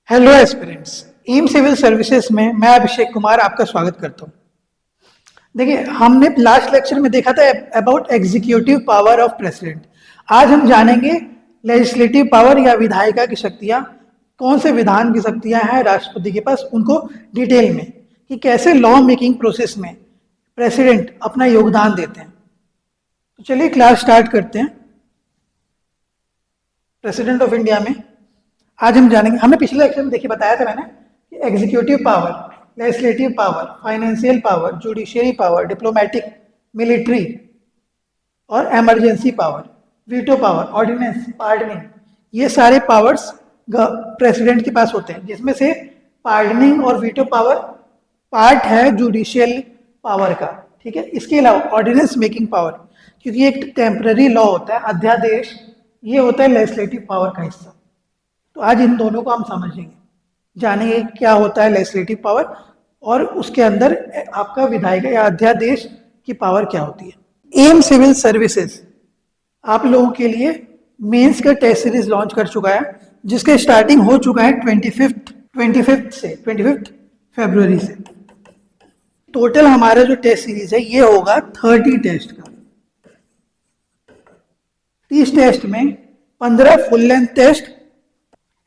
Hello aspirants, M civil services में मैं अभिषेक कुमार आपका स्वागत करता हूँ। देखिए, हमने लास्ट लेक्चर में देखा था about executive power of president. आज हम जानेंगे लेजिस्लेटिव पावर या विधायिका की शक्तियाँ, कौन से विधान की शक्तियाँ हैं राष्ट्रपति के पास, उनको डिटेल में, कि कैसे लॉ मेकिंग प्रोसेस में प्रेसिडेंट अपना योगदान देते हैं। तो चलिए क्लास स्टार्ट करते हैं। प्रेसिडेंट ऑफ इंडिया में आज हम जानेंगे, हमने पिछले लेक्चर में देखिए बताया था मैंने कि executive power, legislative power, financial power, judiciary power, diplomatic, military और emergency power, veto power, ordinance, pardoning, ये सारे पावर्स प्रेसिडेंट के पास होते हैं, जिसमें से पार्डनिंग और वीटो पावर पार्ट है जुडिशियल पावर का। ठीक है, इसके अलावा ऑर्डिनेंस मेकिंग पावर, क्योंकि एक टेम्पररी लॉ होता है, अध्यादेश, ये होता है लेजिस्लेटिव पावर का हिस्सा। तो आज इन दोनों को हम समझेंगे, जानेंगे क्या होता है लेजिस्लेटिव पावर और उसके अंदर आपका विधायिका या अध्यादेश की पावर क्या होती है। एम सिविल सर्विसेज आप लोगों के लिए मेंस का टेस्ट सीरीज लॉन्च कर चुका है, जिसके स्टार्टिंग हो चुका है 25 फरवरी से। टोटल हमारा जो टेस्ट सीरीज है ये होगा 30 टेस्ट का। 30 टेस्ट में 15 full length test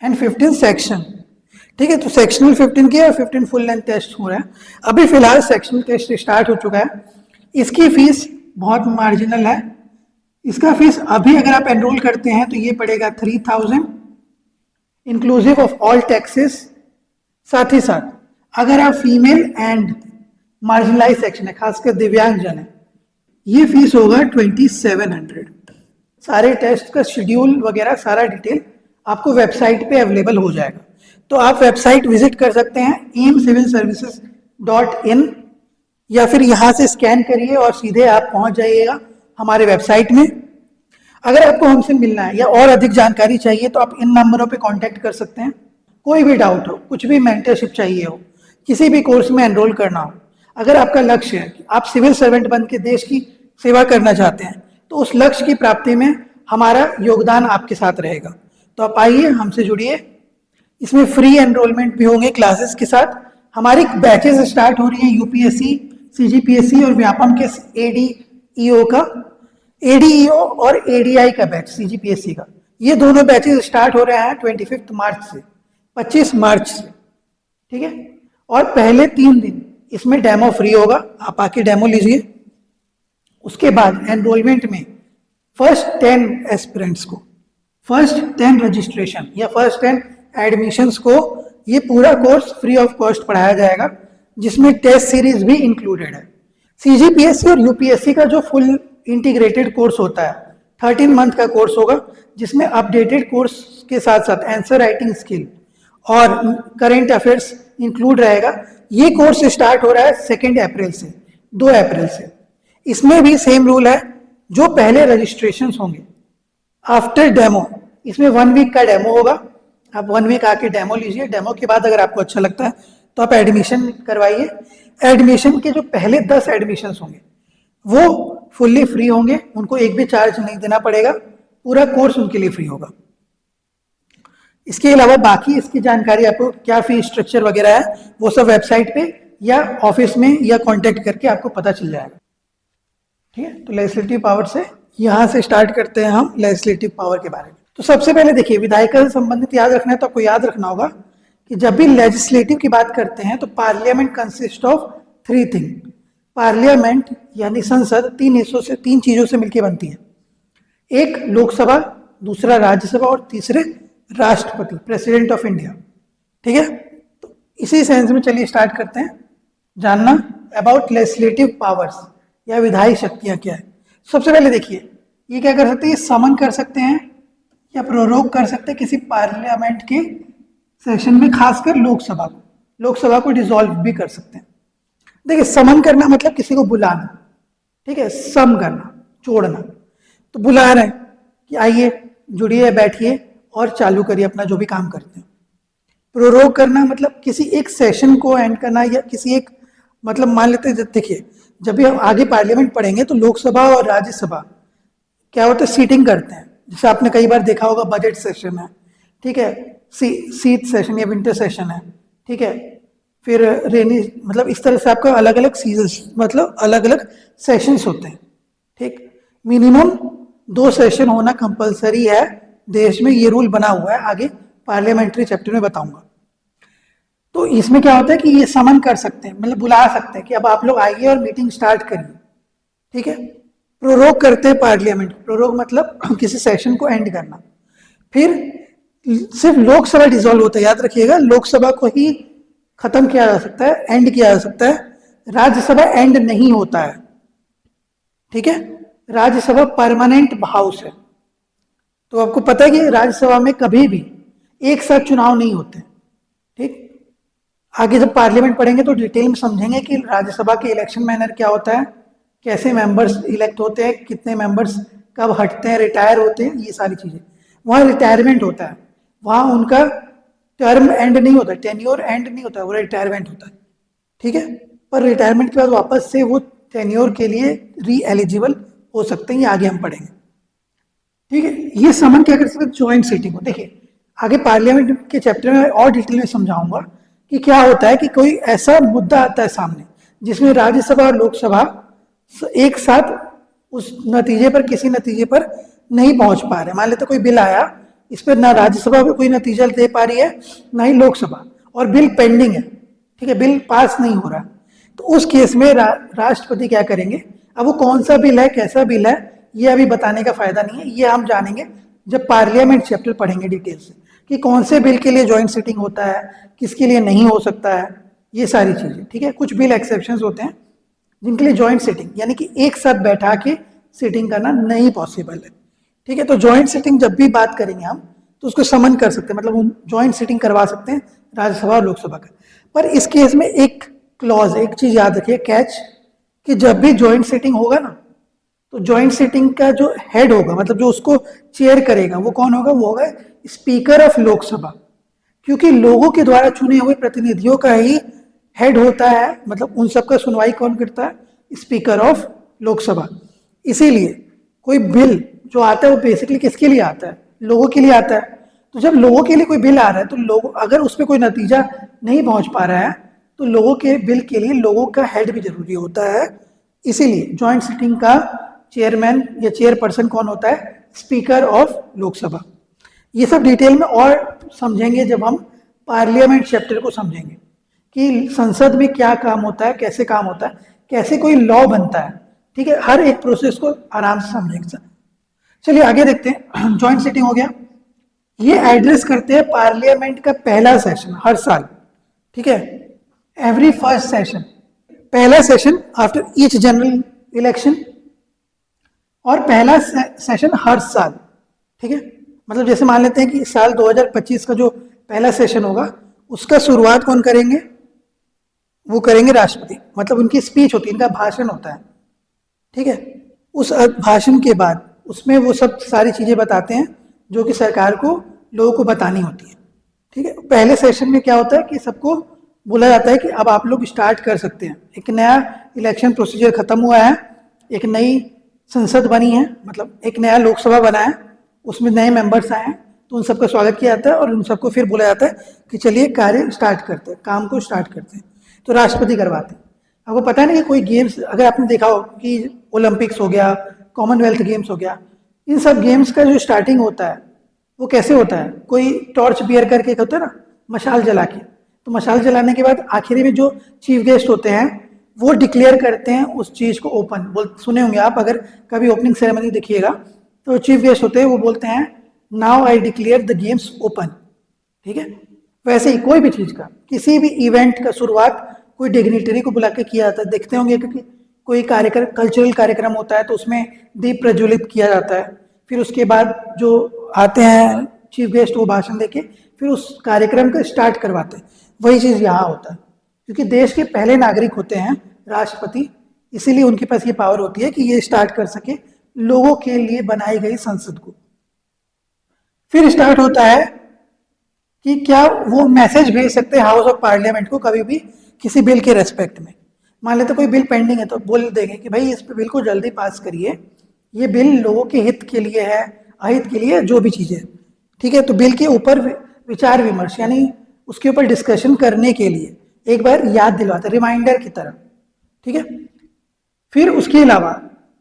and 15 section. ठीक है, तो सेक्शनल 15 के और 15 फुल लेंथ टेस्ट हो रहा है। अभी फिलहाल सेक्शनल टेस्ट स्टार्ट हो चुका है। इसकी फीस बहुत मार्जिनल है। इसका फीस अभी अगर आप एनरोल करते हैं तो ये पड़ेगा 3000 इंक्लूसिव ऑफ ऑल टैक्सेस। साथ ही साथ अगर आप फीमेल एंड मार्जिनलाइज सेक्शन है, खासकर दिव्यांगजन है, ये फीस होगा 2700। सारे टेस्ट का शेड्यूल वगैरह सारा डिटेल आपको वेबसाइट पे अवेलेबल हो जाएगा। तो आप वेबसाइट विजिट कर सकते हैं emcivilservices.in, या फिर यहाँ से स्कैन करिए और सीधे आप पहुँच जाइएगा हमारे वेबसाइट में। अगर आपको हमसे मिलना है या और अधिक जानकारी चाहिए तो आप इन नंबरों पे कांटेक्ट कर सकते हैं। कोई भी डाउट हो, कुछ भी मेंटरशिप चाहिए हो, किसी भी कोर्स में एनरोल करना हो, अगर आपका लक्ष्य है कि आप सिविल सर्वेंट बन के देश की सेवा करना चाहते हैं, तो उस लक्ष्य की प्राप्ति में हमारा योगदान आपके साथ रहेगा। तो आप आइए, हमसे जुड़िए। इसमें फ्री एनरोलमेंट भी होंगे क्लासेस के साथ। हमारी बैचेस स्टार्ट हो रही हैं यूपीएससी, सीजीपीएससी और व्यापम के एडीईओ का, एडीईओ और एडीआई का बैच सीजीपीएससी का। ये दोनों बैचेस स्टार्ट हो रहे हैं 25 मार्च से 25 मार्च से। ठीक है, और पहले 3 दिन इसमें डेमो फ्री होगा, आप आके डेमो लीजिए। उसके बाद एनरोलमेंट में फर्स्ट 10 एस्पिरेंट्स को, फर्स्ट 10 रजिस्ट्रेशन या फर्स्ट 10 एडमिशंस को ये पूरा कोर्स फ्री ऑफ कॉस्ट पढ़ाया जाएगा, जिसमें टेस्ट सीरीज भी इंक्लूडेड है। सीजीपीएससी और यूपीएससी का जो फुल इंटीग्रेटेड कोर्स होता है 13 मंथ का कोर्स होगा, जिसमें अपडेटेड कोर्स के साथ साथ आंसर राइटिंग स्किल और करेंट अफेयर्स इंक्लूड रहेगा। ये कोर्स स्टार्ट हो रहा है 2 अप्रैल से 2 अप्रैल से। इसमें भी सेम रूल है, जो पहले रजिस्ट्रेशन होंगे आफ्टर डेमो, इसमें 1 वीक का डेमो होगा। आप 1 वीक आके डेमो लीजिए। डेमो के बाद अगर आपको अच्छा लगता है तो आप एडमिशन करवाइए। एडमिशन के जो पहले 10 एडमिशन्स होंगे वो फुल्ली फ्री होंगे, उनको एक भी चार्ज नहीं देना पड़ेगा, पूरा कोर्स उनके लिए फ्री होगा। इसके अलावा बाकी इसकी जानकारी आपको क्या फी स्ट्रक्चर वगैरह है वो सब वेबसाइट पे या ऑफिस में या कॉन्टेक्ट करके आपको पता चल जाएगा। ठीक है, तो लेजिस्लेटिव पावर से यहाँ से स्टार्ट करते हैं हम लेजिस्लेटिव पावर के बारे में। तो सबसे पहले देखिए, विधायिका से संबंधित याद रखना है तो आपको याद रखना होगा कि जब भी लेजिस्लेटिव की बात करते हैं तो parliament consist of 3 thing. Parliament यानी संसद 3 हिस्सों से, 3 चीजों से मिलकर बनती है। एक लोकसभा, दूसरा राज्यसभा और तीसरे राष्ट्रपति, प्रेसिडेंट ऑफ इंडिया। ठीक है, तो इसी सेंस में चलिए स्टार्ट करते हैं जानना अबाउट लेजिस्लेटिव पावर्स या विधायी शक्तियां क्या है। सबसे पहले देखिए, ये क्या कर सकते हैं, समन कर सकते हैं या प्रोरोग कर सकते हैं किसी पार्लियामेंट के सेशन में, खासकर लोकसभा को डिसॉल्व भी कर सकते हैं। देखिए, समन करना मतलब किसी को बुलाना। ठीक है, सम करना, जोड़ना, तो बुला रहे हैं कि आइए जुड़िए, बैठिए और चालू करिए अपना जो भी काम करते हैं। प्रोरोग करना मतलब किसी एक सेशन को एंड करना, या किसी एक, मतलब मान लेते हैं, देखिए जब भी हम आगे पार्लियामेंट पढ़ेंगे तो लोकसभा और राज्यसभा क्या होता है, सीटिंग करते हैं। जैसे आपने कई बार देखा होगा बजट सेशन है, ठीक है, शीत सेशन या विंटर सेशन है, ठीक है, फिर रेनी, मतलब इस तरह से आपका अलग अलग सीजन, मतलब अलग अलग सेशंस होते हैं, ठीक। मिनिमम 2 सेशन होना कंपलसरी है देश में, ये रूल बना हुआ है, आगे पार्लियामेंट्री चैप्टर में बताऊंगा। तो इसमें क्या होता है कि ये समन कर सकते हैं, मतलब बुला सकते हैं कि अब आप लोग आइए और मीटिंग स्टार्ट करिए, ठीक है। प्रोरोग करते हैं पार्लियामेंट, प्रोरोग मतलब किसी सेशन को एंड करना। फिर सिर्फ लोकसभा डिसॉल्व होता है, याद रखिएगा, लोकसभा को ही खत्म किया जा सकता है, एंड किया जा सकता है, राज्यसभा एंड नहीं होता है, ठीक है। राज्यसभा परमानेंट हाउस है, तो आपको पता है कि राज्यसभा में कभी भी एक साथ चुनाव नहीं होते, ठीक। आगे जब पार्लियामेंट पढ़ेंगे तो डिटेल में समझेंगे कि राज्यसभा के इलेक्शन मैनर क्या होता है, कैसे मेंबर्स इलेक्ट होते हैं, कितने मेंबर्स कब हटते हैं, रिटायर होते हैं, ये सारी चीज़ें। वहाँ रिटायरमेंट होता है, वहाँ उनका टर्म एंड नहीं होता, टेन्योर एंड नहीं होता, वो रिटायरमेंट होता है, ठीक है। पर रिटायरमेंट के बाद वापस से वो टेन्योर के लिए री एलिजिबल हो सकते हैं, ये आगे हम पढ़ेंगे, ठीक है। ये समन क्या कर सकते हैं, ज्वाइंट सीटिंग को। देखिए आगे पार्लियामेंट के चैप्टर में और डिटेल में समझाऊंगा कि क्या होता है कि कोई ऐसा मुद्दा आता है सामने जिसमें राज्यसभा और लोकसभा एक साथ उस नतीजे पर, किसी नतीजे पर नहीं पहुंच पा रहे। मान लेते कोई बिल आया, इस पर ना राज्यसभा कोई नतीजा दे पा रही है ना ही लोकसभा, और बिल पेंडिंग है, ठीक है, बिल पास नहीं हो रहा, तो उस केस में राष्ट्रपति क्या करेंगे। अब वो कौन सा बिल है, कैसा बिल है, ये अभी बताने का फायदा नहीं है, ये हम जानेंगे जब पार्लियामेंट चैप्टर पढ़ेंगे डिटेल से, कि कौन से बिल के लिए ज्वाइंट सिटिंग होता है, किसके लिए नहीं हो सकता है, ये सारी चीजें, ठीक है। कुछ बिल एक्सेप्शंस होते हैं जिनके लिए ज्वाइंट सिटिंग यानी कि एक साथ बैठा के सिटिंग करना नहीं पॉसिबल है, ठीक है। तो ज्वाइंट सिटिंग जब भी बात करेंगे हम तो उसको समन कर सकते हैं, मतलब ज्वाइंट सिटिंग करवा सकते हैं राज्यसभा और लोकसभा का। पर इस केस में एक क्लॉज, एक चीज याद रखिए, कैच, कि जब भी ज्वाइंट सिटिंग होगा ना, तो ज्वाइंट सिटिंग का जो हेड होगा, मतलब जो उसको चेयर करेगा, वो कौन होगा, वो होगा स्पीकर ऑफ लोकसभा, क्योंकि लोगों के द्वारा चुने हुए प्रतिनिधियों का ही हेड होता है, मतलब उन सबका सुनवाई कौन करता है, स्पीकर ऑफ लोकसभा। इसीलिए कोई बिल जो आता है वो बेसिकली किसके लिए आता है, लोगों के लिए आता है। तो जब लोगों के लिए कोई बिल आ रहा है तो लोग, अगर उसमें कोई नतीजा नहीं पहुंच पा रहा है, तो लोगों के बिल के लिए लोगों का हेड भी जरूरी होता है। इसीलिए ज्वाइंट सिटिंग का चेयरमैन या चेयरपर्सन कौन होता है, स्पीकर ऑफ लोकसभा। ये सब डिटेल में और समझेंगे जब हम पार्लियामेंट चैप्टर को समझेंगे कि संसद में क्या काम होता है, कैसे काम होता है, कैसे कोई लॉ बनता है, ठीक है। हर एक प्रोसेस को आराम से समझेंगे। चलिए आगे देखते हैं। ज्वाइंट सिटिंग हो गया, ये एड्रेस करते हैं पार्लियामेंट का पहला सेशन हर साल, ठीक है, एवरी फर्स्ट सेशन, पहला session after each general election, और पहला सेशन हर साल, ठीक है। मतलब जैसे मान लेते हैं कि साल 2025 का जो पहला सेशन होगा उसका शुरुआत कौन करेंगे, वो करेंगे राष्ट्रपति, मतलब उनकी स्पीच होती है, इनका भाषण होता है, ठीक है। उस भाषण के बाद उसमें वो सब सारी चीजें बताते हैं जो कि सरकार को, लोगों को बतानी होती है, ठीक है। पहले सेशन में क्या होता है कि सबको बोला जाता है कि अब आप लोग स्टार्ट कर सकते हैं, एक नया इलेक्शन प्रोसीजर खत्म हुआ है, एक नई संसद बनी है, मतलब एक नया लोकसभा बना है, उसमें नए मेंबर्स आए हैं, तो उन सबका स्वागत किया जाता है और उन सबको फिर बोला जाता है कि चलिए कार्य स्टार्ट करते हैं, काम को स्टार्ट करते हैं, तो राष्ट्रपति करवाते हैं। आपको पता नहीं कि कोई गेम्स, अगर आपने देखा हो कि ओलंपिक्स हो गया, कॉमनवेल्थ गेम्स हो गया, इन सब गेम्स का जो स्टार्टिंग होता है वो कैसे होता है, कोई टॉर्च बियर करके होता है ना, मशाल जला के, तो मशाल जलाने के बाद आखिरी में जो चीफ गेस्ट होते हैं वो डिक्लेयर करते हैं उस चीज को ओपन, बोल सुने होंगे आप, अगर कभी ओपनिंग सेरेमनी देखिएगा तो चीफ गेस्ट होते हैं वो बोलते हैं now I declare the games open, ठीक है। वैसे ही कोई भी चीज का, किसी भी इवेंट का शुरुआत कोई डिग्निटरी को बुला के किया जाता है, देखते होंगे क्योंकि कोई कार्यक्रम, कल्चरल कार्यक्रम होता है तो उसमें दीप प्रज्वलित किया जाता है, फिर उसके बाद जो आते हैं चीफ गेस्ट वो भाषण देके फिर उस कार्यक्रम को स्टार्ट करवाते हैं। वही चीज यहाँ होता है, क्योंकि देश के पहले नागरिक होते हैं राष्ट्रपति, इसीलिए उनके पास ये पावर होती है कि ये स्टार्ट कर सके लोगों के लिए बनाई गई संसद को। फिर स्टार्ट होता है कि क्या वो मैसेज भेज सकते हैं हाउस ऑफ पार्लियामेंट को कभी भी किसी बिल के रेस्पेक्ट में। मान लेते कोई बिल पेंडिंग है तो बोल देंगे कि भाई इस बिल को जल्दी पास करिए, ये बिल लोगों के हित के लिए है, अहित के लिए, जो भी चीज़ें, ठीक है। तो बिल के ऊपर विचार विमर्श यानी उसके ऊपर डिस्कशन करने के लिए एक बार याद दिलवाते हैं, रिमाइंडर की तरह, ठीक है। फिर उसके अलावा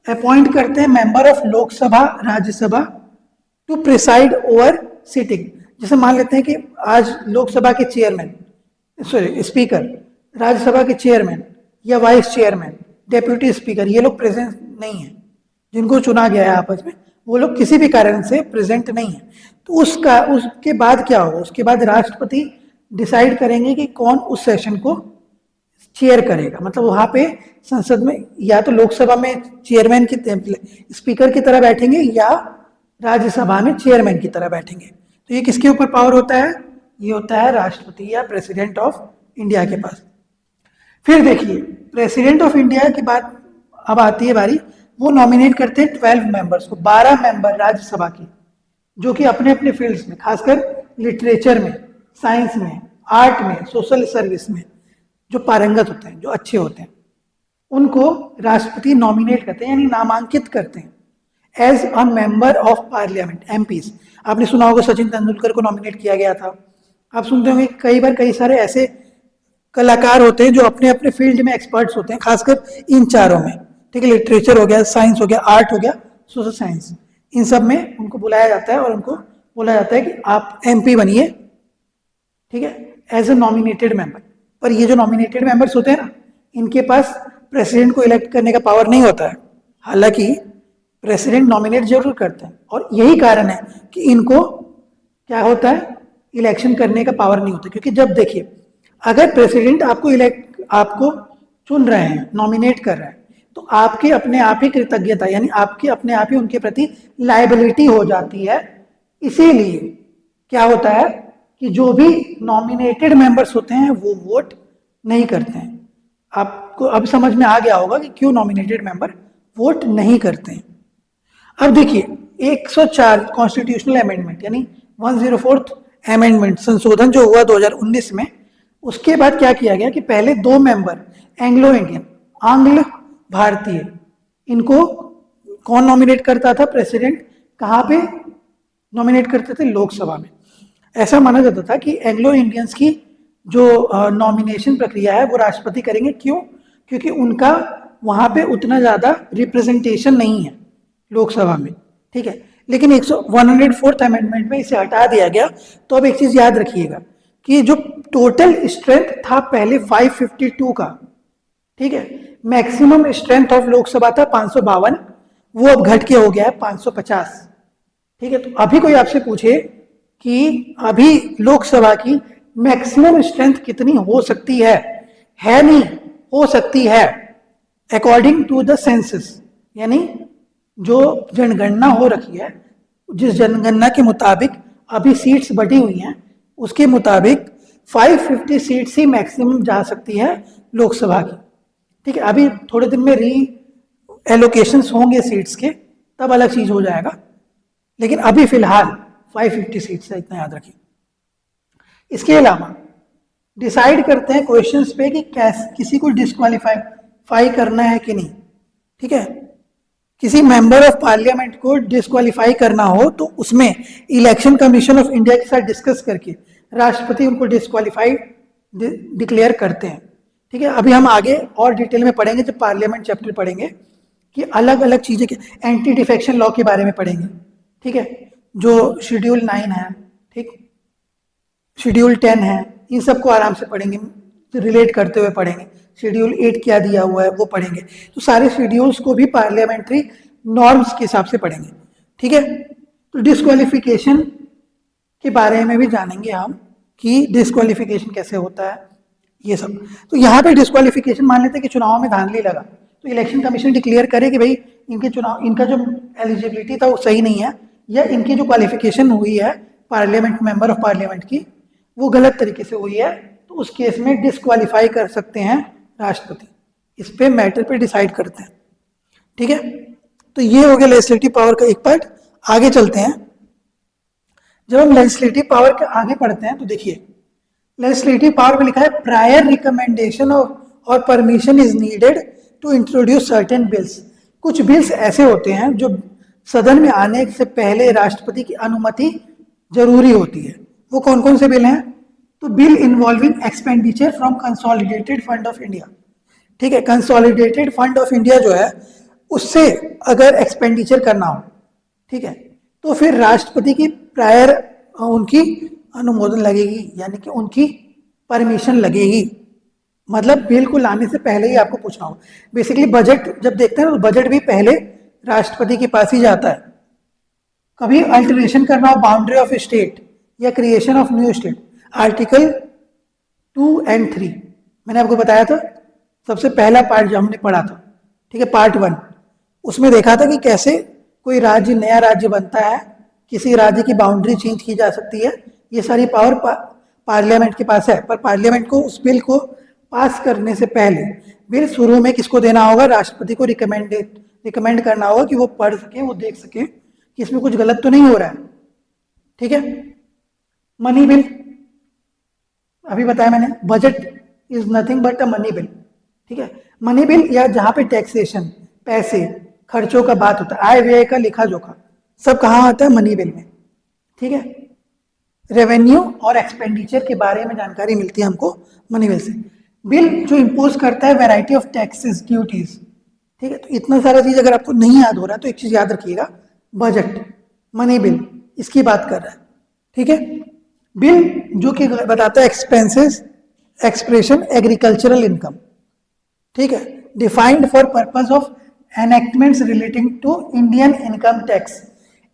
अपॉइंट करते हैं member of Lok Sabha Rajya Sabha to preside over sitting. जैसे मान लेते हैं कि आज लोकसभा के चेयरमैन, सॉरी स्पीकर, राज्यसभा के चेयरमैन या वाइस चेयरमैन, डेप्यूटी स्पीकर, ये लोग प्रेजेंट नहीं है, जिनको चुना गया है आपस में, वो लोग किसी भी कारण से प्रेजेंट नहीं है, तो उसके बाद क्या होगा, उसके बाद राष्ट्रपति डिसाइड करेंगे कि कौन उस सेशन को चेयर करेगा। मतलब वहां पे संसद में या तो लोकसभा में चेयरमैन की स्पीकर की तरह बैठेंगे या राज्यसभा में चेयरमैन की तरह बैठेंगे। तो ये किसके ऊपर पावर होता है, ये होता है राष्ट्रपति या प्रेसिडेंट ऑफ इंडिया के पास। फिर देखिए प्रेसिडेंट ऑफ इंडिया की बात अब आती है बारी, वो नॉमिनेट करते हैं 12 मेंबर्स को, 12 मेंबर राज्यसभा की, जो कि अपने अपने फील्ड्स में, खासकर लिटरेचर में, साइंस में, आर्ट में, सोशल सर्विस में जो पारंगत होते हैं, जो अच्छे होते हैं, उनको राष्ट्रपति नॉमिनेट करते हैं यानी नामांकित करते हैं as a member of parliament, MPs. आपने सुना होगा सचिन तेंदुलकर को नॉमिनेट किया गया था। आप सुनते होंगे कई बार कई सारे ऐसे कलाकार होते हैं जो अपने अपने फील्ड में एक्सपर्ट्स होते हैं, खासकर इन चारों में, ठीक है, लिटरेचर हो गया, साइंस हो गया, आर्ट हो गया, सोशल साइंस, इन सब में उनको बुलाया जाता है और उनको बोला जाता है कि आप एमपी बनिए, ठीक है, एज ए नॉमिनेटेड मेंबर। पर ये जो नॉमिनेटेड मेंबर्स होते हैं ना, इनके पास प्रेसिडेंट को इलेक्ट करने का पावर नहीं होता है। हालांकि प्रेसिडेंट नॉमिनेट जरूर करते हैं और यही कारण है कि इनको क्या होता है, इलेक्शन करने का पावर नहीं होता। क्योंकि जब देखिए अगर प्रेसिडेंट आपको चुन रहे हैं, नॉमिनेट कर रहे हैं, तो आपके अपने आप ही कृतज्ञता यानी आपके अपने आप ही उनके प्रति लायबिलिटी हो जाती है। इसीलिए क्या होता है कि जो भी नॉमिनेटेड मेंबर्स होते हैं वो वोट नहीं करते हैं। आपको अब समझ में आ गया होगा कि क्यों नॉमिनेटेड मेंबर वोट नहीं करते हैं। अब देखिए 104 कॉन्स्टिट्यूशनल अमेंडमेंट यानी 104th अमेंडमेंट संशोधन जो हुआ 2019 में, उसके बाद क्या किया गया कि पहले 2 मेंबर एंग्लो इंडियन, आंग्ल भारतीय, इनको कौन नॉमिनेट करता था, प्रेसिडेंट। कहाँ पे नॉमिनेट करते थे, लोकसभा में। ऐसा माना जाता था कि एंग्लो इंडियंस की जो नॉमिनेशन प्रक्रिया है वो राष्ट्रपति करेंगे। क्यों? क्योंकि उनका वहां पे उतना ज्यादा रिप्रेजेंटेशन नहीं है लोकसभा में, ठीक है। लेकिन 104th अमेंडमेंट में इसे हटा दिया गया। तो अब एक चीज याद रखिएगा कि जो टोटल स्ट्रेंथ था पहले 552 का, ठीक है, मैक्सिमम स्ट्रेंथ ऑफ लोकसभा था 552, वो अब घट के हो गया है 550, ठीक है। तो अभी कोई आपसे पूछे कि अभी लोकसभा की मैक्सिमम स्ट्रेंथ कितनी हो सकती है नहीं, हो सकती है अकॉर्डिंग टू द सेंसस, यानी जो जनगणना हो रखी है, जिस जनगणना के मुताबिक अभी सीट्स बढ़ी हुई हैं, उसके मुताबिक 550 सीट्स ही मैक्सिमम जा सकती है लोकसभा की, ठीक है। अभी थोड़े दिन में री एलोकेशंस होंगे सीट्स के, तब अलग चीज हो जाएगा, लेकिन अभी फिलहाल 550 सीट्स है, इतना याद रखिए। इसके अलावा डिसाइड करते हैं क्वेश्चंस पे कि किसी को डिस्क्वालीफाई करना है कि नहीं, ठीक है। किसी मेंबर ऑफ पार्लियामेंट को डिस्क्वालीफाई करना हो तो उसमें इलेक्शन कमीशन ऑफ इंडिया के साथ डिस्कस करके राष्ट्रपति उनको डिस्क्वालीफाई डिक्लेयर करते हैं, ठीक है। अभी हम आगे और डिटेल में पढ़ेंगे जब पार्लियामेंट चैप्टर पढ़ेंगे कि अलग अलग चीजें, एंटी डिफेक्शन लॉ के बारे में पढ़ेंगे, ठीक है, जो शेड्यूल 9 है, ठीक, शेड्यूल 10 है, इन सबको आराम से पढ़ेंगे, रिलेट करते हुए पढ़ेंगे। शेड्यूल 8 क्या दिया हुआ है वो पढ़ेंगे। तो सारे शेड्यूल्स को भी पार्लियामेंट्री नॉर्म्स के हिसाब से पढ़ेंगे, ठीक है। तो डिस्क्वालिफिकेशन के बारे में भी जानेंगे हम कि डिस्क्वालिफिकेशन कैसे होता है, ये सब। तो यहाँ पे डिस्क्वालिफिकेशन मान लेते हैं कि चुनाव में धांधली लगा, तो इलेक्शन कमीशन डिक्लेयर करे कि भाई इनका जो एलिजिबिलिटी था वो सही नहीं है, या इनकी जो क्वालिफिकेशन हुई है पार्लियामेंट मेंबर ऑफ पार्लियामेंट की वो गलत तरीके से हुई है, तो उस केस में डिस्क्वालीफाई कर सकते हैं राष्ट्रपति। इस पे मैटर पे डिसाइड करते हैं, ठीक है। तो ये हो गया लेजिस्लेटिव पावर का एक पार्ट। आगे चलते हैं। जब हम लेजिस्लेटिव पावर के आगे पढ़ते हैं तो देखिए लेजिस्लेटिव पावर में लिखा है प्रायर रिकमेंडेशन और permission is needed to introduce certain bills. कुछ बिल्स ऐसे होते हैं जो सदन में आने से पहले राष्ट्रपति की अनुमति जरूरी होती है। वो कौन कौन से बिल हैं? तो bill involving expenditure from consolidated fund of India, ठीक है, कंसोलिडेटेड फंड ऑफ इंडिया जो है उससे अगर एक्सपेंडिचर करना हो, ठीक है, तो फिर राष्ट्रपति की प्रायर उनकी अनुमोदन लगेगी, यानी कि उनकी परमिशन लगेगी। मतलब बिल को लाने से पहले ही आपको पूछना होगा। बेसिकली बजट जब देखते हैं तो बजट भी पहले राष्ट्रपति के पास ही जाता है। कभी अल्टरेशन करना हो बाउंड्री ऑफ स्टेट या creation of new state, article 2 और 3 मैंने आपको बताया था, सबसे पहला पार्ट जो हमने पढ़ा था, ठीक है, पार्ट 1, उसमें देखा था कि कैसे कोई राज्य नया राज्य बनता है, किसी राज्य की बाउंड्री चेंज की जा सकती है, ये सारी पावर पार्लियामेंट के पास है। पर पार्लियामेंट को उस बिल को पास करने से पहले बिल शुरू में किसको देना होगा? राष्ट्रपति को रिकमेंड करना होगा कि वो पढ़ सके, वो देख सके कि इसमें कुछ गलत तो नहीं हो रहा है, ठीक है। मनी बिल अभी बताया मैंने, budget is nothing but a money bill, ठीक है। मनी बिल या जहां पे टैक्सेशन, पैसे, खर्चों का बात होता है, आय व्यय का लेखा जोखा, सब कहाँ आता है? मनी बिल में, ठीक है। रेवेन्यू और एक्सपेंडिचर के बारे में जानकारी मिलती है हमको मनी बिल से। बिल जो इम्पोज करता है वैरायटी ऑफ टैक्सेस, ड्यूटीज, ठीक है। तो इतना सारा चीज अगर आपको नहीं याद हो रहा है तो एक चीज याद रखिएगा, बजट, मनी बिल, इसकी बात कर रहा है, ठीक है। बिल जो कि बताता है एक्सपेंसेस, एक्सप्रेशन, एग्रीकल्चरल इनकम, ठीक है, defined for purpose of enactments relating to Indian income tax.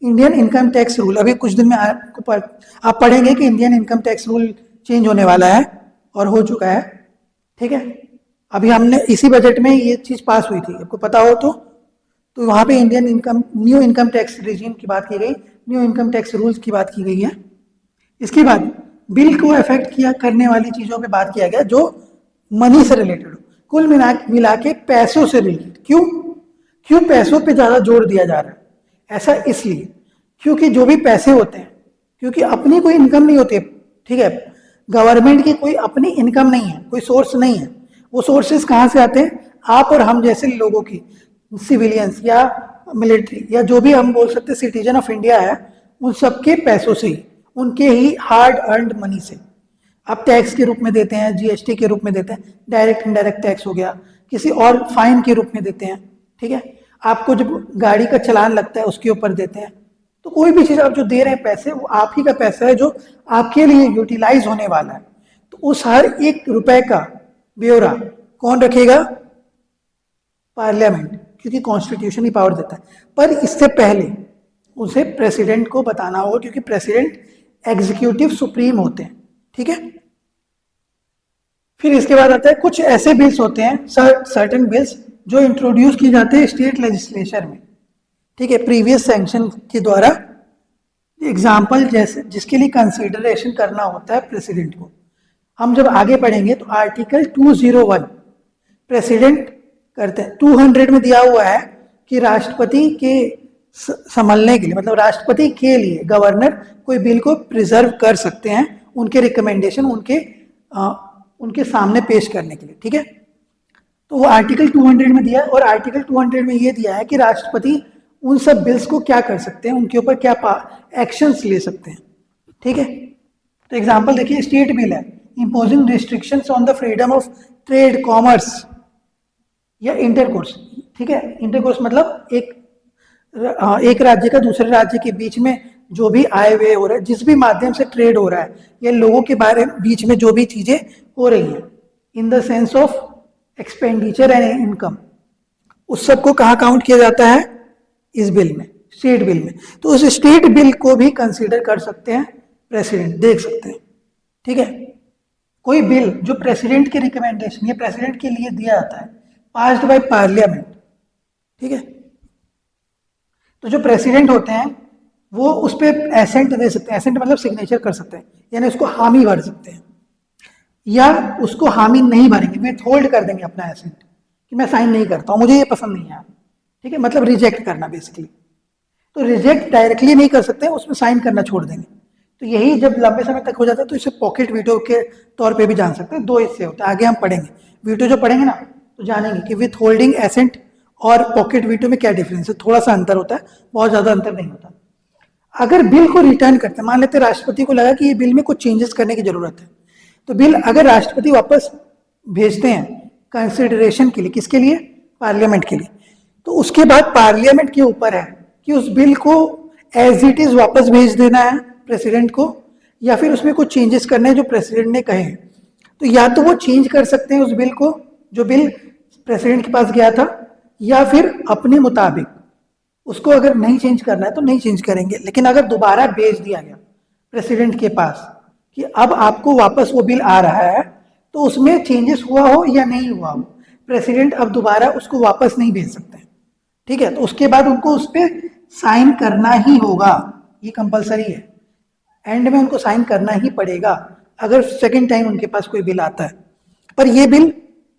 Indian income tax rule अभी कुछ दिन में आप पढ़ेंगे कि Indian income tax rule change होने वाला है और हो चुका है, ठीक है। अभी हमने इसी बजट में ये चीज पास हुई थी, आपको पता हो तो वहां पे न्यू इनकम टैक्स रिजीम की बात की गई, न्यू इनकम टैक्स रूल्स की बात की गई है। इसके बाद बिल को अफेक्ट किया करने वाली चीजों पे बात किया गया जो मनी से रिलेटेड हो, कुल मिला के पैसों से रिलेटेड। क्यों पैसों पे ज्यादा जोर दिया जा रहा है? ऐसा इसलिए क्योंकि जो भी पैसे होते हैं, क्योंकि अपनी कोई इनकम नहीं होती, ठीक है, गवर्नमेंट की कोई अपनी इनकम नहीं है, कोई सोर्स नहीं है। वो सोर्सेस कहाँ से आते हैं? आप और हम जैसे लोगों की, सिविलियंस या मिलिट्री या जो भी हम बोल सकते हैं सिटीजन ऑफ इंडिया है, उन सबके पैसों से ही, उनके ही हार्ड अर्नड मनी से आप टैक्स के रूप में देते हैं, जीएसटी के रूप में देते हैं, डायरेक्ट इनडायरेक्ट टैक्स हो गया, किसी और फाइन के रूप में देते हैं, ठीक है। आपको जब गाड़ी का चालान लगता है उसके ऊपर देते हैं। तो कोई भी चीज आप जो दे रहे हैं पैसे, वो आप ही का पैसा है जो आपके लिए यूटिलाइज होने वाला है। तो उस हर एक रुपए का ब्यौरा कौन रखेगा? पार्लियामेंट, क्योंकि कॉन्स्टिट्यूशन ही पावर देता है। पर इससे पहले उसे प्रेसिडेंट को बताना होगा, क्योंकि प्रेसिडेंट एग्जीक्यूटिव सुप्रीम होते हैं, ठीक है। फिर इसके बाद आता है कुछ ऐसे बिल्स होते हैं, सर्टेन बिल्स जो इंट्रोड्यूस की जाते हैं स्टेट लेजिस्लेचर में, ठीक है, प्रीवियस सैंक्शन के द्वारा। एग्जाम्पल जैसे जिसके लिए कंसिडरेशन करना होता है प्रेसिडेंट को, हम जब आगे पढ़ेंगे तो आर्टिकल 201 प्रेसिडेंट करते हैं। 200 में दिया हुआ है कि राष्ट्रपति के संभलने के लिए, मतलब राष्ट्रपति के लिए गवर्नर कोई बिल को प्रिजर्व कर सकते हैं, उनके रिकमेंडेशन उनके सामने पेश करने के लिए, ठीक है। तो वो आर्टिकल 200 में दिया है, और आर्टिकल 200 में ये दिया है कि राष्ट्रपति उन सब बिल्स को क्या कर सकते हैं, उनके ऊपर क्या एक्शंस ले सकते हैं, ठीक है। तो एग्जांपल देखिए, स्टेट बिल है imposing restrictions on the freedom of trade, commerce या इंटरकोर्स, ठीक है। इंटरकोर्स मतलब एक राज्य का दूसरे राज्य के बीच में जो भी आय व्यय हो रहा है, जिस भी माध्यम से ट्रेड हो रहा है, या लोगों के बीच में जो भी चीजें हो रही हैं, in the sense of expenditure and income, उस सबको कहाँ काउंट किया जाता है? इस बिल में, स्टेट बिल में। तो उस स्टेट बिल को भी कंसीडर कर सकते हैं प्रेसिडेंट, देख सकते हैं, ठीक है। कोई बिल जो प्रेसिडेंट के रिकमेंडेशन या प्रेसिडेंट के लिए दिया जाता है, पास्ड बाय पार्लियामेंट, ठीक है। तो जो प्रेसिडेंट होते हैं वो उस पर एसेंट दे सकते हैं, एसेंट मतलब सिग्नेचर कर सकते हैं, यानी उसको हामी भर सकते हैं, या उसको हामी नहीं भरेंगे, विथहोल्ड कर देंगे अपना एसेंट कि मैं साइन नहीं करता हूं, मुझे ये पसंद नहीं है, ठीक है, मतलब रिजेक्ट करना बेसिकली। तो रिजेक्ट डायरेक्टली नहीं कर सकते, उसमें साइन करना छोड़ देंगे। तो यही जब लंबे समय तक हो जाता है तो इसे पॉकेट वीटो के तौर पे भी जान सकते हैं। दो हिस्से होते हैं, आगे हम पढ़ेंगे वीटो जो पढ़ेंगे ना तो जानेंगे कि विथ होल्डिंग एसेंट और पॉकेट वीटो में क्या डिफरेंस है। थोड़ा सा अंतर होता है, बहुत ज़्यादा अंतर नहीं होता। अगर बिल को रिटर्न करते हैं, मान लेते राष्ट्रपति को लगा कि ये बिल में कुछ चेंजेस करने की जरूरत है, तो बिल अगर राष्ट्रपति वापस भेजते हैं कंसिडरेशन के लिए, किसके लिए? पार्लियामेंट के लिए, तो उसके बाद पार्लियामेंट के ऊपर है कि उस बिल को एज इट इज वापस भेज देना है प्रेसिडेंट को, या फिर उसमें कुछ चेंजेस करने हैं जो प्रेसिडेंट ने कहे हैं। तो या तो वो चेंज कर सकते हैं उस बिल को, जो बिल प्रेसिडेंट के पास गया था, या फिर अपने मुताबिक उसको अगर नहीं चेंज करना है तो नहीं चेंज करेंगे। लेकिन अगर दोबारा भेज दिया गया प्रेसिडेंट के पास कि अब आपको वापस वो बिल आ रहा है, तो उसमें चेंजेस हुआ हो या नहीं हुआ हो, प्रेसिडेंट अब दोबारा उसको वापस नहीं भेज सकते। ठीक है, तो उसके बाद उनको उस पर साइन करना ही होगा, ये कंपलसरी है, एंड में उनको साइन करना ही पड़ेगा अगर सेकेंड टाइम उनके पास कोई बिल आता है। पर ये बिल,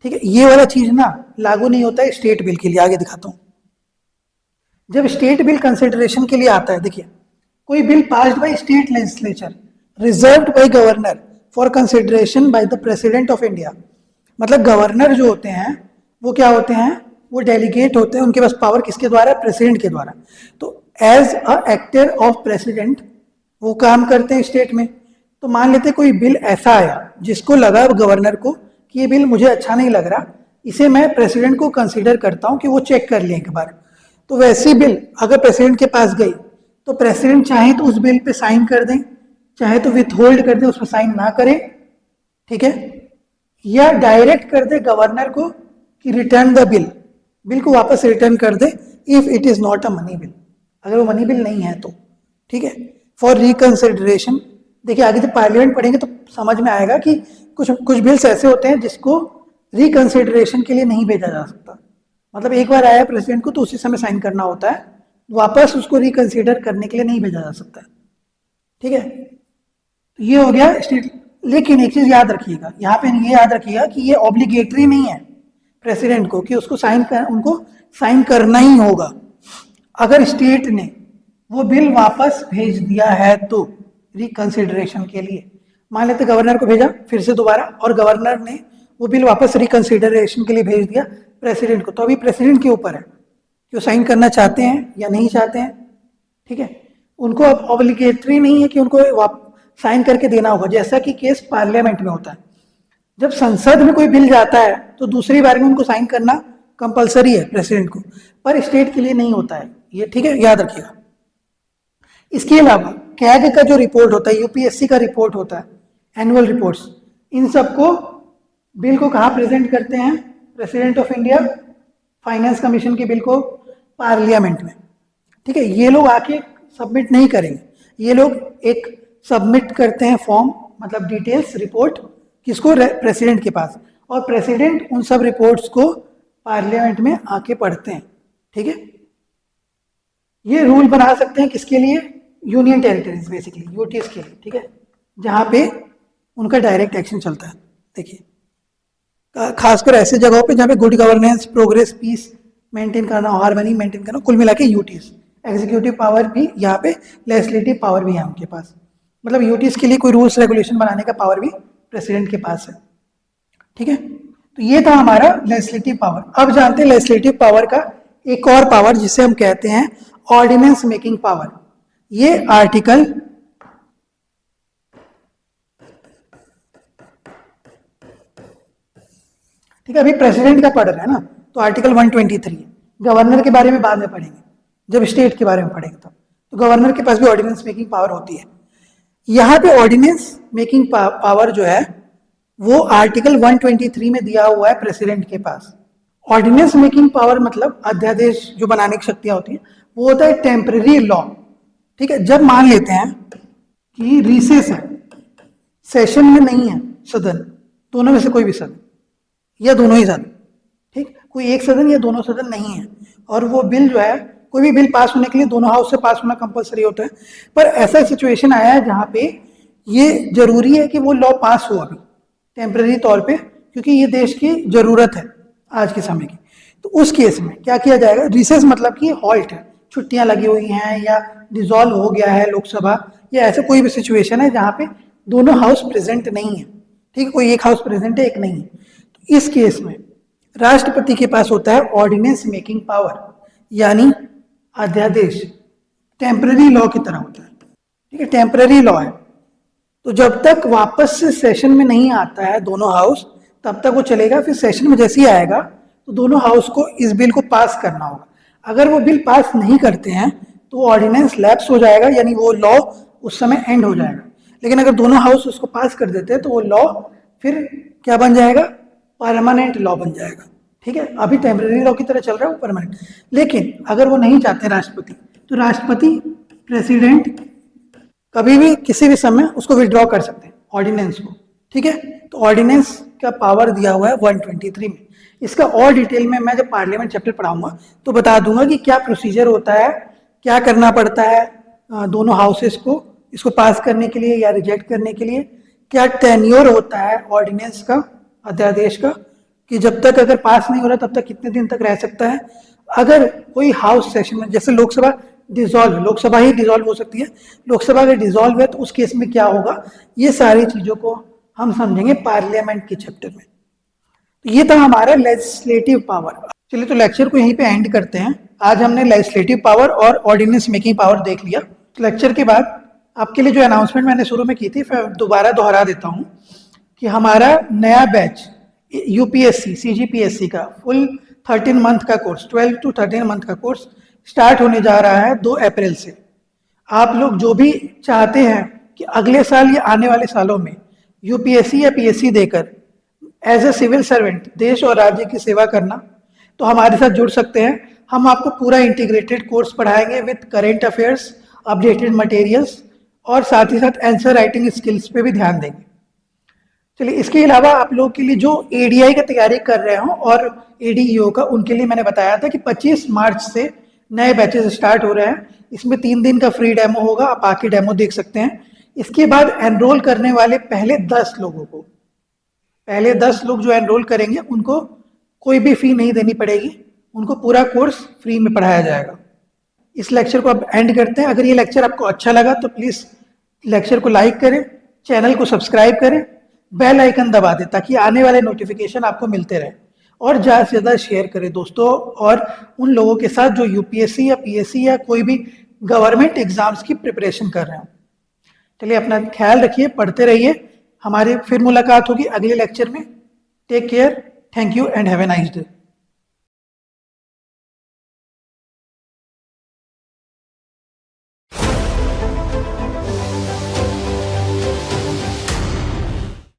ठीक है, ये वाला चीज ना लागू नहीं होता है स्टेट बिल के लिए। आगे दिखाता हूं। जब स्टेट बिल कंसिडरेशन के लिए आता है, देखिए, कोई bill passed by state legislature reserved by governor for consideration by the president of India, मतलब गवर्नर जो होते हैं वो क्या होते हैं? वो डेलीगेट होते हैं, उनके पास पावर किसके द्वारा? प्रेसिडेंट के द्वारा। तो as a actor of president वो काम करते हैं स्टेट में। तो मान लेते कोई बिल ऐसा आया जिसको लगा गवर्नर को कि ये बिल मुझे अच्छा नहीं लग रहा, इसे मैं प्रेसिडेंट को कंसीडर करता हूं कि वो चेक कर लें एक बार। तो वैसी बिल अगर प्रेसिडेंट के पास गई तो प्रेसिडेंट चाहे तो उस बिल पे साइन कर दें, चाहे तो विथ होल्ड कर दे, उस पर साइन ना करें, ठीक है, या डायरेक्ट कर दे गवर्नर को कि रिटर्न द बिल, बिल को वापस रिटर्न कर they if it is not a money bill, अगर वो मनी बिल नहीं है तो। ठीक है, फॉर रिकंसिडरेशन। देखिए आगे जब पार्लियामेंट पढ़ेंगे तो समझ में आएगा कि कुछ बिल्स ऐसे होते हैं जिसको रिकंसिडरेशन के लिए नहीं भेजा जा सकता। मतलब एक बार आया प्रेसिडेंट को तो उसी समय साइन करना होता है, वापस उसको रिकंसिडर करने के लिए नहीं भेजा जा सकता। ठीक है, ये हो गया स्टेट। लेकिन एक चीज याद रखिएगा, यहाँ पे ये याद रखिएगा कि ये ऑब्लिगेटरी नहीं है प्रेसिडेंट को कि उसको उनको साइन करना ही होगा। अगर स्टेट ने वो बिल वापस भेज दिया है तो रिकंसिडरेशन के लिए, मान लेते गवर्नर को भेजा फिर से दोबारा, और गवर्नर ने वो बिल वापस रिकंसिडरेशन के लिए भेज दिया प्रेसिडेंट को, तो अभी प्रेसिडेंट के ऊपर है कि वो साइन करना चाहते हैं या नहीं चाहते हैं। ठीक है, उनको अब ऑब्लिगेटरी नहीं है कि उनको साइन करके देना होगा, जैसा कि केस पार्लियामेंट में होता है। जब संसद में कोई बिल जाता है तो दूसरी बार में उनको साइन करना कंपलसरी है प्रेसिडेंट को, पर स्टेट के लिए नहीं होता है ये। ठीक है, याद रखिएगा। इसके अलावा कैग का जो रिपोर्ट होता है, यूपीएससी का रिपोर्ट होता है, एनुअल रिपोर्ट्स, इन सबको बिल को कहाँ प्रेजेंट करते हैं? President of India finance commission के बिल को पार्लियामेंट में। ठीक है, ये लोग आके सबमिट नहीं करेंगे, ये लोग एक सबमिट करते हैं फॉर्म, मतलब डिटेल्स रिपोर्ट, किसको? प्रेसिडेंट के पास, और प्रेसिडेंट उन सब रिपोर्ट्स को पार्लियामेंट में आके पढ़ते हैं। ठीक है, ये रूल बना सकते हैं किसके लिए? यूनियन टेरिटरीज, बेसिकली यूटीज के लिए। ठीक है, जहां पे उनका डायरेक्ट एक्शन चलता है। देखिए खासकर ऐसे जगहों पे जहाँ पे good governance, progress, peace maintain करना, हार्मनी मेंटेन करना, कुल मिला के यूटीज। एग्जीक्यूटिव पावर भी यहाँ पे, लेजिस्लेटिव पावर भी है उनके पास, मतलब यूटीज के लिए कोई रूल्स रेगुलेशन बनाने का पावर भी प्रेसिडेंट के पास है। ठीक है, तो ये था हमारा लेजिस्लेटिव पावर। अब जानते हैं लेजिस्लेटिव पावर का एक और पावर जिसे हम कहते हैं ऑर्डिनेंस मेकिंग पावर। ये आर्टिकल ठीक है, अभी प्रेसिडेंट का पढ़ रहे हैं ना, तो आर्टिकल 123 है। गवर्नर के बारे में बाद में पढ़ेंगे, जब स्टेट के बारे में पढ़ेंगे तब। तो गवर्नर के पास भी ऑर्डिनेंस मेकिंग पावर होती है। यहाँ पे ऑर्डिनेंस मेकिंग पावर जो है वो आर्टिकल 123 में दिया हुआ है प्रेसिडेंट के पास। ऑर्डिनेंस मेकिंग पावर मतलब अध्यादेश जो बनाने की शक्तियां होती हैं, वो होता है टेम्परेरी लॉ। ठीक है, जब मान लेते हैं कि रिसेस है, सेशन में नहीं है सदन, दोनों में से कोई भी सदन या दोनों ही सदन, ठीक, कोई एक सदन या दोनों सदन नहीं है, और वो बिल जो है, कोई भी बिल पास होने के लिए दोनों हाउस से पास होना कंपलसरी होता है। पर ऐसा सिचुएशन आया है जहां पे ये जरूरी है कि वो लॉ पास हो अभी टेम्परेरी तौर पे, क्योंकि ये देश की जरूरत है आज के समय की। तो उस केस में क्या किया जाएगा? रिसेस मतलब कि हॉल्ट है, छुट्टियां लगी हुई हैं या डिसॉल्व हो गया है लोकसभा, या ऐसा कोई भी सिचुएशन है जहां पे दोनों हाउस प्रेजेंट नहीं है। ठीक है, कोई एक हाउस प्रेजेंट है, एक नहीं है। तो इस केस में राष्ट्रपति के पास होता है ऑर्डिनेंस मेकिंग पावर, यानी अध्यादेश टेम्परेरी लॉ की तरह होता है। ठीक है, टेम्पररी लॉ है। तो जब तक वापस से सेशन में नहीं आता है दोनों हाउस, तब तक वो चलेगा। फिर सेशन में जैसे ही आएगा तो दोनों हाउस को इस बिल को पास करना होगा। अगर वो बिल पास नहीं करते हैं तो वो ऑर्डिनेंस लैप्स हो जाएगा, यानी वो लॉ उस समय एंड हो जाएगा। लेकिन अगर दोनों हाउस उसको पास कर देते हैं तो वो लॉ फिर क्या बन जाएगा, परमानेंट लॉ बन जाएगा। ठीक है, अभी टेम्पररी लॉ की तरह चल रहा है वो परमानेंट। लेकिन अगर वो नहीं चाहते राष्ट्रपति, तो राष्ट्रपति प्रेसिडेंट कभी भी किसी भी समय उसको विड्रॉ कर सकते हैं ऑर्डिनेंस को। ठीक है, तो ऑर्डिनेंस का पावर दिया हुआ है 123 में। इसका और डिटेल में मैं जब पार्लियामेंट चैप्टर पढ़ाऊंगा तो बता दूंगा कि क्या प्रोसीजर होता है, क्या करना पड़ता है दोनों हाउसेस को इसको पास करने के लिए या रिजेक्ट करने के लिए, क्या टेन्योर होता है ऑर्डिनेंस का, अध्यादेश का, कि जब तक अगर पास नहीं हो रहा तब तक कितने दिन तक रह सकता है। अगर कोई हाउस सेशन में, जैसे लोकसभा डिसॉल्व, लोकसभा ही डिसॉल्व हो सकती है, लोकसभा अगर डिसॉल्व है तो उस केस में क्या होगा, ये सारी चीजों को हम समझेंगे पार्लियामेंट के चैप्टर में। तो ये था हमारा लेजिस्लेटिव पावर। चलिए तो लेक्चर को यहीं पे एंड करते हैं। आज हमने लेजिस्लेटिव पावर और ऑर्डिनेंस मेकिंग पावर देख लिया। लेक्चर के बाद आपके लिए जो अनाउंसमेंट मैंने शुरू में की थी फिर दोबारा दोहरा देता हूँ कि हमारा नया बैच यूपीएससी सीजीपीएससी का फुल 13 मंथ का कोर्स, 12 to 13 मंथ का कोर्स स्टार्ट होने जा रहा है 2 अप्रैल से। आप लोग जो भी चाहते हैं कि अगले साल या आने वाले सालों में यूपीएससी या पीएससी देकर एज ए सिविल सर्वेंट देश और राज्य की सेवा करना, तो हमारे साथ जुड़ सकते हैं। हम आपको पूरा इंटीग्रेटेड कोर्स पढ़ाएंगे with current affairs, updated materials, और साथ ही साथ आंसर राइटिंग स्किल्स पे भी ध्यान देंगे। चलिए, इसके अलावा आप लोगों के लिए जो एडीआई की तैयारी कर रहे हो और एडीईओ का, उनके लिए मैंने बताया था कि 25 मार्च से नए बैचेस स्टार्ट हो रहे हैं। इसमें 3 दिन का फ्री डेमो होगा, आप आके डेमो देख सकते हैं। इसके बाद एनरोल करने वाले पहले 10 लोगों को, पहले 10 लोग जो एनरोल करेंगे उनको कोई भी फी नहीं देनी पड़ेगी, उनको पूरा कोर्स फ्री में पढ़ाया जाएगा। इस लेक्चर को अब एंड करते हैं। अगर ये लेक्चर आपको अच्छा लगा तो प्लीज़ लेक्चर को लाइक करें, चैनल को सब्सक्राइब करें, बेल आइकन दबा दें ताकि आने वाले नोटिफिकेशन आपको मिलते रहे, और ज़्यादा से ज़्यादा शेयर करें दोस्तों और उन लोगों के साथ जो यूपीएससी या पीएससी या कोई भी गवर्नमेंट एग्जाम्स की प्रिपरेशन कर रहे हो। चलिए, अपना ख्याल रखिए, पढ़ते रहिए। हमारी फिर मुलाकात होगी अगले लेक्चर में। Take care, thank you and have a nice day.